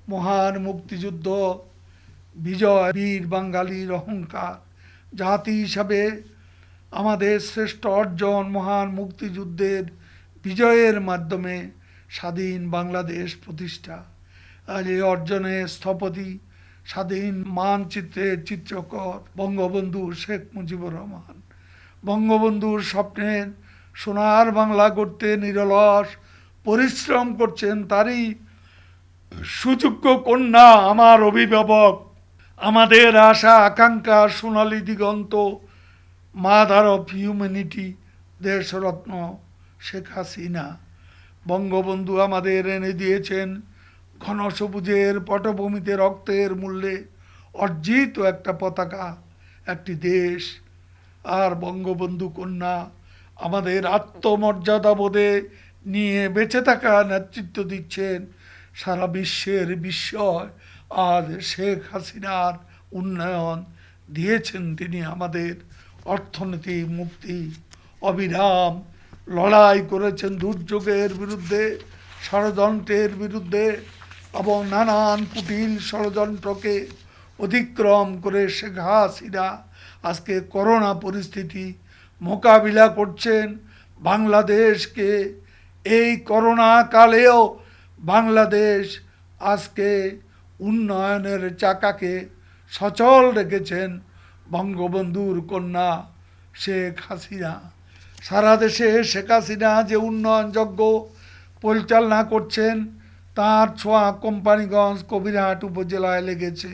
মহান মুক্তিযুদ্ধ বিজয়, বীর বাঙালির অহংকার। জাতি হিসাবে আমাদের শ্রেষ্ঠ অর্জন মহান মুক্তিযুদ্ধের বিজয়ের মাধ্যমে স্বাধীন বাংলাদেশ প্রতিষ্ঠা। আর এই অর্জনের স্থপতি, স্বাধীন মানচিত্রের চিত্রকর বঙ্গবন্ধু শেখ মুজিবুর রহমান। বঙ্গবন্ধুর স্বপ্নের সোনার বাংলা গড়তে নিরলস পরিশ্রম করছেন তারই সুযোগ্য কন্যা আমার অভিভাবক, আমাদের আশা আকাঙ্ক্ষা সোনালী দিগন্ত, মাদার অফ হিউম্যানিটি, দেশরত্ন শেখ হাসিনা। বঙ্গবন্ধু আমাদের এনে দিয়েছেন ঘন সবুজের পটভূমিতে রক্তের মূল্যে অর্জিত একটা পতাকা, একটি দেশ। আর বঙ্গবন্ধু কন্যা আমাদের আত্মমর্যাদা বোধে নিয়ে বেঁচে থাকা নেতৃত্ব দিচ্ছেন সারা বিশ্বের বিস্ময়। আজ শেখ হাসিনার উন্নয়ন দিয়েছেন তিনি আমাদের অর্থনীতি মুক্তি। অবিরাম লড়াই করেছেন দুর্যোগের বিরুদ্ধে, ষড়যন্ত্রের বিরুদ্ধে, এবং নানান কুটিল ষড়যন্ত্রকে অতিক্রম করে শেখ হাসিনা আজকে করোনা পরিস্থিতি মোকাবিলা করছেন। বাংলাদেশকে এই করোনা কালেও বাংলাদেশ আজকে উন্নয়নের চাকাকে সচল রেখেছেন বঙ্গবন্ধুর কন্যা শেখ হাসিনা। সারা দেশে শেখ হাসিনা যে উন্নয়নযজ্ঞ পরিচালনা করছেন তার ছোঁয়া কোম্পানিগঞ্জ কবিরহাট উপজেলায় লেগেছে।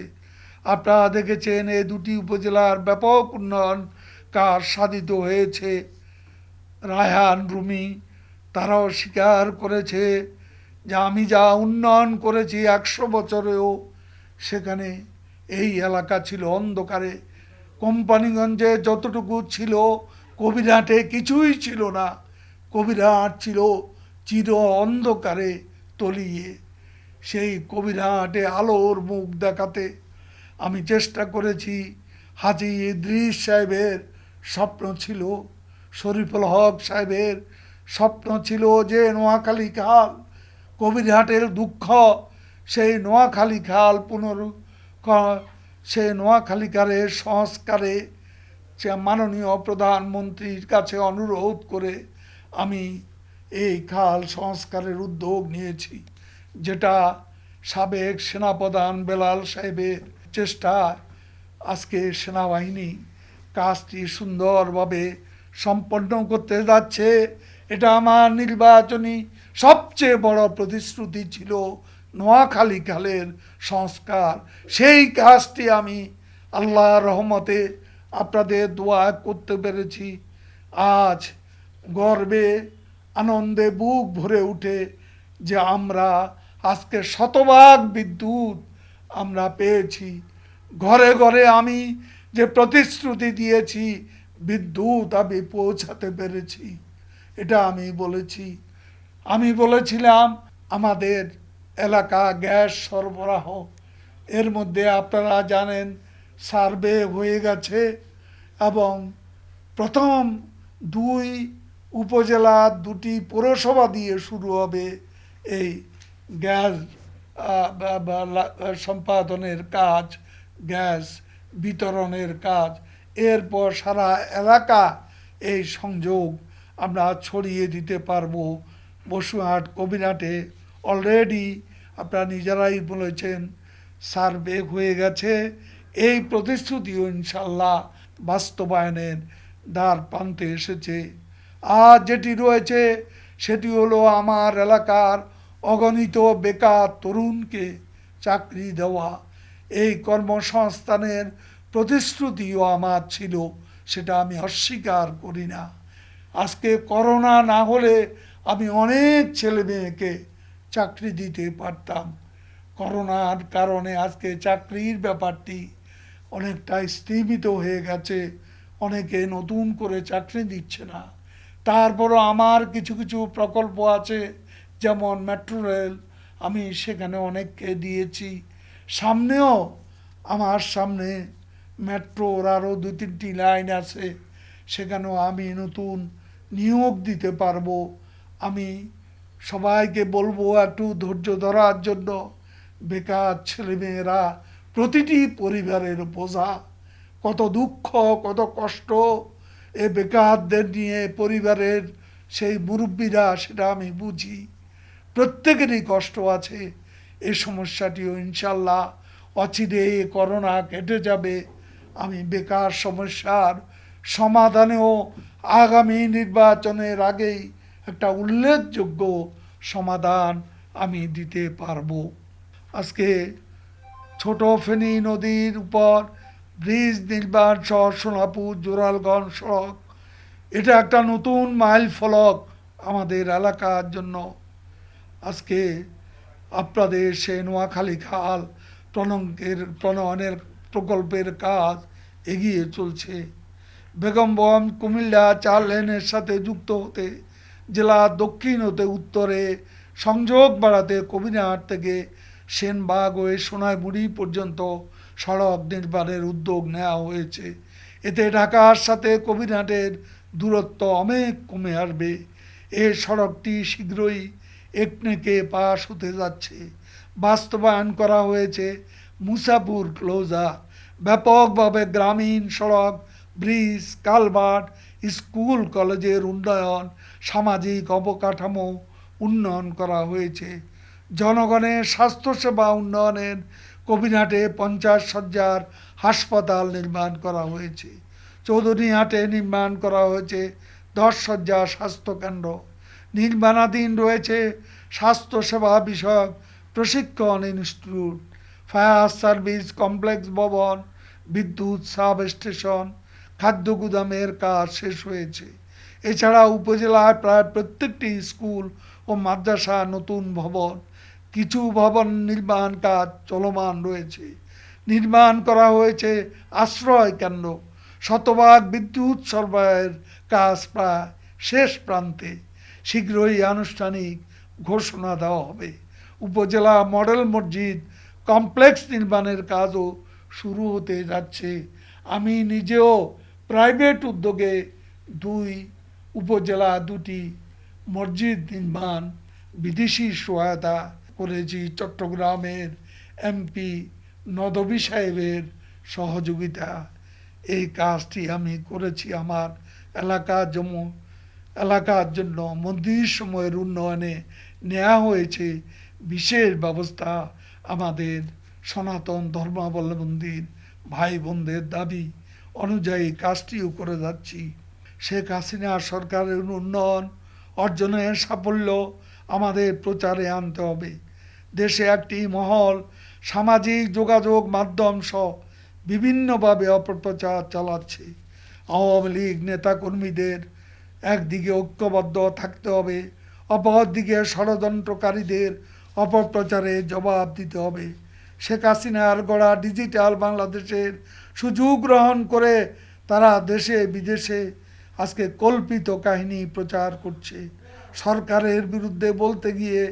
আপনারা দেখেছেন এই দুটি উপজেলার ব্যাপক উন্নয়ন কাজ সাধিত হয়েছে। রায়হান রুমি তারাও স্বীকার করেছে যে আমি যা উন্নয়ন করেছি 100 বছরেও সেখানে এই এলাকা ছিল অন্ধকারে। কোম্পানিগঞ্জে যতটুকু ছিল কবিরহাটে কিছুই ছিল না। কবিরহাট ছিল চির অন্ধকারে তলিয়ে। সেই কবিরহাটে আলোর মুখ দেখাতে আমি চেষ্টা করেছি। হাজী ইদ্রিস সাহেবের স্বপ্ন ছিল, শরীফুল হক সাহেবের স্বপ্ন ছিল যে নোয়াখালী খাল, কবিরহাটের দুঃখ, সেই নোয়াখালী খাল সেই নোয়াখালী খালের সংস্কারে মাননীয় প্রধানমন্ত্রীর কাছে অনুরোধ করে আমি এই খাল সংস্কারের উদ্যোগ নিয়েছি, যেটা সাবেক সেনাপ্রধান বেলাল সাহেবের চেষ্টায় আজকে সেনাবাহিনী কাজটি সুন্দরভাবে সম্পন্ন করতে যাচ্ছে। এটা আমার নির্বাচনী সবচেয়ে বড় প্রতিশ্রুতি ছিল নোয়াখালী খালের সংস্কার। সেই কাজটি আমি আল্লাহর রহমতে আপনাদের দোয়া করতে পেরেছি। আজ গর্বে আনন্দে বুক ভরে উঠে যে আমরা আজকে শতভাগ বিদ্যুৎ আমরা পেয়েছি। ঘরে ঘরে আমি যে প্রতিশ্রুতি দিয়েছি বিদ্যুৎ আমি পৌঁছাতে পেরেছি, এটা আমি বলেছি। আমি বলেছিলাম আমাদের এলাকা গ্যাস সরবরাহ, এর মধ্যে আপনারা জানেন সার্ভে হয়ে গেছে এবং প্রথম 2 উপজেলা 2টি পৌরসভা দিয়ে শুরু হবে এই গ্যাস সম্পাদনের কাজ, গ্যাস বিতরণের কাজ। এরপর সারা এলাকা এই সংযোগ আমরা ছড়িয়ে দিতে পারবো। বসুরহাট কবিরহাটে অলরেডি আপনারা নিজেরাই বলেছেন সার্ভে হয়ে গেছে। এই প্রতিশ্রুতিও ইনশাল্লাহ বাস্তবায়নের দ্বার প্রান্তে এসেছে। আর যেটি রয়েছে সেটি হলো আমার এলাকার অগণিত বেকার তরুণকে চাকরি দেওয়া। এই কর্মসংস্থানের প্রতিশ্রুতিও আমার ছিল, সেটা আমি অস্বীকার করি না। আজকে করোনা না হলে আমি অনেক ছেলে মেয়েকে চাকরি দিতে পারতাম। করোনার কারণে আজকে চাকরির ব্যাপারটি অনেকটা স্থগিত হয়ে গেছে, অনেকে নতুন করে চাকরি দিচ্ছে না। তারপরও আমার কিছু কিছু প্রকল্প আছে, যেমন মেট্রো রেল, আমি সেখানে অনেককে দিয়েছি। সামনেও আমার সামনে মেট্রোর আরও 2-3টি লাইন আছে, সেখানেও আমি নতুন নিয়োগ দিতে পারবো। আমি সবাইকে বলবো একটু ধৈর্য ধরার জন্য, বেকার ছেলেমেয়েরা প্রতিটি পরিবারের বোঝা। কত দুঃখ, কত কষ্ট এ বেকারদের নিয়ে পরিবারের সেই মুরব্বীরা, সেটা আমি বুঝি। প্রত্যেকেরই কষ্ট আছে। এই সমস্যাটিও ইনশাল্লাহ অচিরে করোনা কেটে যাবে। আমি বেকার সমস্যার সমাধানেও আগামী নির্বাচনের আগেই একটা উল্লেখযোগ্য সমাধান আমি দিতে পারবো। আজকে ছোট ফেনী নদীর উপর ব্রিজ নির্মাণ সহ সোনাপুর জোরালগঞ্জ সড়ক, এটা একটা নতুন মাইল ফলক আমাদের এলাকার জন্য। আজকে আপনাদের সে নোয়াখালী খাল প্রণয়নের প্রকল্পের কাজ এগিয়ে চলছে। বেগমগঞ্জ কুমিল্লা 4 লেনের সাথে যুক্ত হতে, জেলা দক্ষিণ হতে উত্তরে সংযোগ বাড়াতে কবিরহাট থেকে সেনবাগ হয়ে সোনাইমুড়ি পর্যন্ত সড়ক নির্মাণের উদ্যোগ নেওয়া হয়েছে। এতে ঢাকার সাথে কবিরহাটের দূরত্ব অনেক কমে আসবে। এই সড়কটি শীঘ্রই একনেকে পাশ হতে যাচ্ছে। বাস্তবায়ন করা হয়েছে মুসাপুর ক্লোজার। ব্যাপকভাবে গ্রামীণ সড়ক, ব্রিজ, কালভার্ট, স্কুল কলেজের উন্নয়ন, সামাজিক অবকাঠামো উন্নয়ন করা হয়েছে। জনগণের স্বাস্থ্যসেবা উন্নয়নের কবিরহাটে 50 শয্যার হাসপাতাল নির্মাণ করা হয়েছে। চৌধুরীহাটে নির্মাণ করা হয়েছে 10 শয্যার স্বাস্থ্যকেন্দ্র। নির্মাণাধীন রয়েছে স্বাস্থ্যসেবা বিষয়ক প্রশিক্ষণ ইনস্টিটিউট, ফায়ার সার্ভিস কমপ্লেক্স ভবন, বিদ্যুৎ সাব স্টেশন, খাদ্য গুদামের কাজ শেষ হয়েছে। এছাড়া উপজেলায় প্রায় প্রত্যেকটি স্কুল ও মাদ্রাসা নতুন ভবন, কিছু ভবন নির্মাণ কাজ চলমান রয়েছে। নির্মাণ করা হয়েছে আশ্রয় কেন্দ্র। শতভাগ বিদ্যুৎ সরবরাহের কাজ প্রায় শেষ প্রান্তে। শীঘ্রই আনুষ্ঠানিক ঘোষণা দেওয়া হবে। উপজেলা মডেল মসজিদ কমপ্লেক্স নির্মাণের কাজও শুরু হতে যাচ্ছে। আমি নিজেও প্রাইভেট উদ্যোগে 2 উপজেলা 2টি মসজিদ নির্মাণ বিদেশি সহায়তা করেছি। চট্টগ্রামের এমপি নদভী সাহেবের সহযোগিতা এই কাজটি আমি করেছি। আমার এলাকার জন্য মন্দির সময়ের উন্নয়নে নেওয়া হয়েছে বিশেষ ব্যবস্থা। আমাদের সনাতন ধর্মাবলম্বীর ভাই বোনদের দাবি অনুযায়ী কাজটিও করে যাচ্ছি। শেখ হাসিনা সরকারের উন্নয়ন অর্জনের সাফল্য আমাদের প্রচারে আনতে হবে। দেশে একটি মহল সামাজিক যোগাযোগ মাধ্যম সহ বিভিন্নভাবে অপপ্রচার চালাচ্ছে। আওয়ামী লীগ নেতাকর্মীদের একদিকে ঐক্যবদ্ধ থাকতে হবে, অপরদিকে ষড়যন্ত্রকারীদের অপপ্রচারে জবাব দিতে হবে। শেখ হাসিনার গড়া ডিজিটাল বাংলাদেশের সুযোগ গ্রহণ করে তারা দেশে বিদেশে আজকে কল্পিত কাহিনী প্রচার করছে। সরকারের বিরুদ্ধে বলতে গিয়ে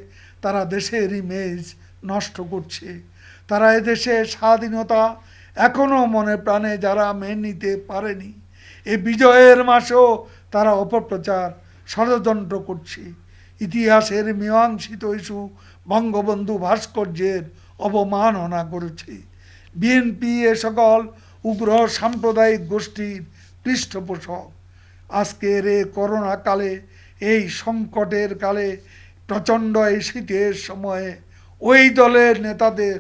তারা দেশের ইমেজ নষ্ট করছে। তারা এদেশের স্বাধীনতা এখনও মনে প্রাণে যারা মেনে নিতে পারেনি, এই বিজয়ের মাসেও তারা অপপ্রচার ষড়যন্ত্র করছে। ইতিহাসের মীমাংসিত ইস্যু বঙ্গবন্ধু ভাস্কর্যের অবমাননা করেছে। বিএনপি এ সকল উগ্র সাম্প্রদায়িক গোষ্ঠীর পৃষ্ঠপোষক। আজকের এই করোনা কালে, এই সংকটের কালে, প্রচণ্ড এই শীতের সময়ে ওই দলের নেতাদের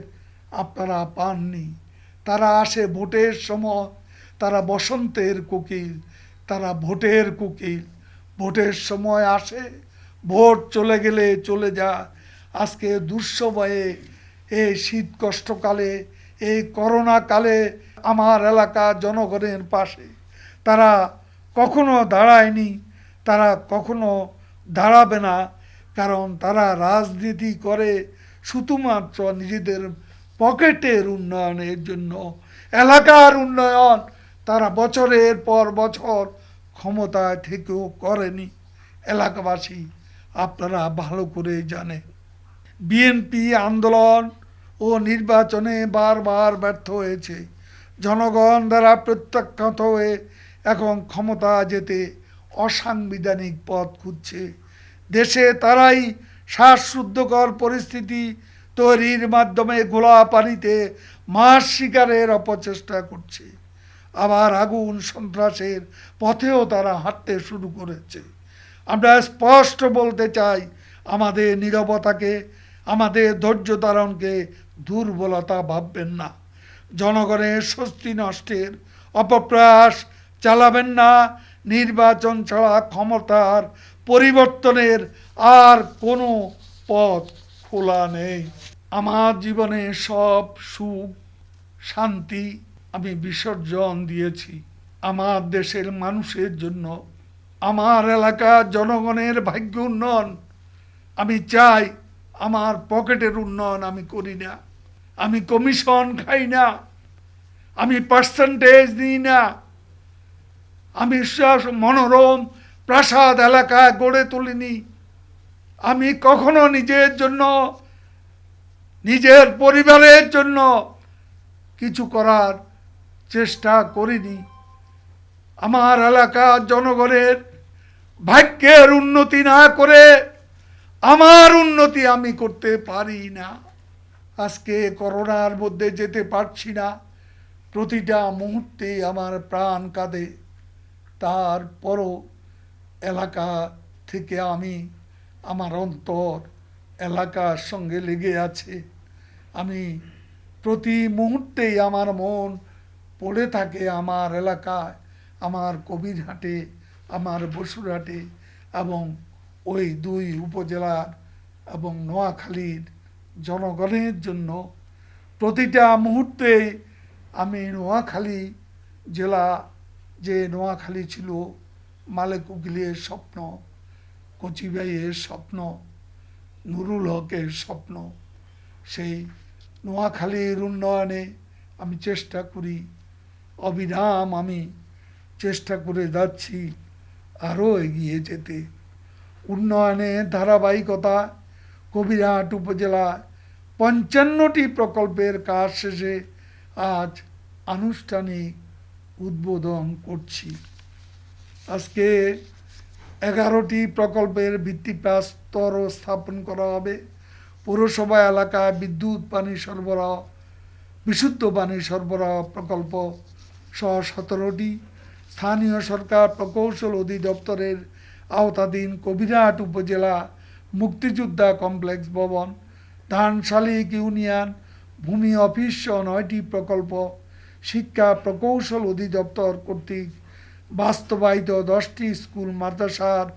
আপনারা পাননি। তারা আসে ভোটের সময়, তারা বসন্তের কোকিল, তারা ভোটের কোকিল। ভোটের সময় আসে, ভোট চলে গেলে চলে যায়। আজকে দুঃসময়ে, এই শীত কষ্টকালে, এই করোনা কালে আমার এলাকার জনগণের পাশে তারা কখনো দাঁড়ায়নি, তারা কখনো দাঁড়াবে না। কারণ তারা রাজনীতি করে শুধুমাত্র নিজেদের পকেটের উন্নয়নের জন্য। এলাকার উন্নয়ন তারা বছরের পর বছর ক্ষমতায় থেকেও করেনি। এলাকাবাসী আপনারা ভালো করে জানেন। বিএনপি আন্দোলন ও নির্বাচনে বারবার ব্যর্থ হয়েছে। জনগণ দ্বারা প্রত্যাখ্যাত হয়ে এখন ক্ষমতা যেতে অসাংবিধানিক পথ খুঁজছে। দেশে তারাই শ্বাসরুদ্ধকর পরিস্থিতি তৈরির মাধ্যমে ঘোলা পানিতে মাছ শিকারের অপচেষ্টা করছে। আবার আগুন সন্ত্রাসের পথেও তারা হাঁটতে শুরু করেছে। আমরা স্পষ্ট বলতে চাই, আমাদের নীরবতাকে, আমাদের ধৈর্য ধারণকে দুর্বলতা ভাববেন না। জনগণের স্বস্তি নষ্টের অপপ্রয়াস চালাবেন না। নির্বাচন ছাড়া ক্ষমতার পরিবর্তনের আর কোনো পথ খোলা নেই। আমার জীবনে সব সুখ শান্তি আমি বিসর্জন দিয়েছি আমার দেশের মানুষের জন্য। আমার এলাকার জনগণের ভাগ্য উন্নয়ন আমি চাই। আমার পকেটের উন্নয়ন আমি করি না। আমি কমিশন খাই না, আমি পার্সেন্টেজ নিই না। আমি মনোরম প্রাসাদ এলাকায় গড়ে তুলিনি। আমি কখনো নিজের জন্য, নিজের পরিবারের জন্য কিছু করার চেষ্টা করিনি। আমার এলাকার জনগণের ভাগ্যের উন্নতি না করে আমার উন্নতি আমি করতে পারি না। আজকে করোনার মধ্যে যেতে পারছি না, প্রতিটা মুহূর্তে আমার প্রাণ কাঁদে। তারপরও এলাকা থেকে আমি, আমার অন্তর এলাকার সঙ্গে লেগে আছে। আমি প্রতি মুহূর্তেই আমার মন পড়ে থাকে আমার এলাকায়, আমার কবিরহাটে, আমার বসুরহাটে এবং ওই দুই উপজেলার এবং নোয়াখালীর জনগণের জন্য। প্রতিটা মুহূর্তে আমি নোয়াখালী জেলা, যে নোয়াখালী ছিল মালেক উকিলের স্বপ্ন, কচিভাইয়ের স্বপ্ন, নুরুল হকের স্বপ্ন, সেই নোয়াখালীর উন্নয়নে আমি চেষ্টা করি, অবিরাম আমি চেষ্টা করে যাচ্ছি আরও এগিয়ে যেতে। উন্নয়নের ধারাবাহিকতা কবিরহাট উপজেলায় ৫৫টি প্রকল্পের কাজ শেষে আজ আনুষ্ঠানিক উদ্বোধন করছি। আজকে 11টি প্রকল্পের ভিত্তিপ্রস্তর স্থাপন করা হবে। পৌরসভা এলাকায় বিদ্যুৎ, পানি সরবরাহ, বিশুদ্ধ পানি সরবরাহ প্রকল্প সহ 17টি, স্থানীয় সরকার প্রকৌশল অধিদপ্তরের আওতাধীন কবিরহাট উপজেলা মুক্তিযোদ্ধা কমপ্লেক্স ভবন, ধানশালিক ইউনিয়ন ভূমি অফিস সহ 9টি প্রকল্প, শিক্ষা প্রকৌশল অধিদপ্তর কর্তৃক বাস্তবায়িত 10টি স্কুল মাদ্রাসার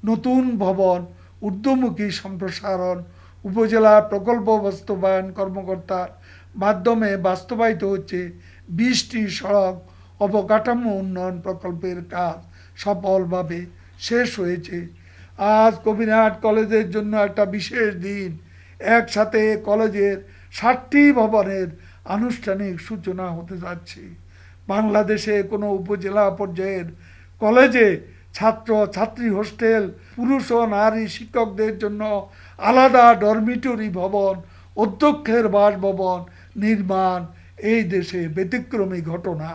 নতুন ভবন, ঊর্ধ্বমুখী সম্প্রসারণ, উপজেলা প্রকল্প বাস্তবায়ন কর্মকর্তার মাধ্যমে বাস্তবায়িত হচ্ছে 20টি সড়ক অবকাঠামো উন্নয়ন প্রকল্পের কাজ সফলভাবে শেষ হয়েছে। আজ কবিরহাট কলেজের জন্য একটা বিশেষ দিন। একসাথে কলেজের 60টি ভবনের আনুষ্ঠানিক সূচনা হতে যাচ্ছে। বাংলাদেশে কোনো উপজেলা পর্যায়ের কলেজে ছাত্র ছাত্রী হোস্টেল, পুরুষ ও নারী শিক্ষকদের জন্য আলাদা ডরমিটরি ভবন, অধ্যক্ষের বাসভবন নির্মাণ এই দেশে ব্যতিক্রমী ঘটনা।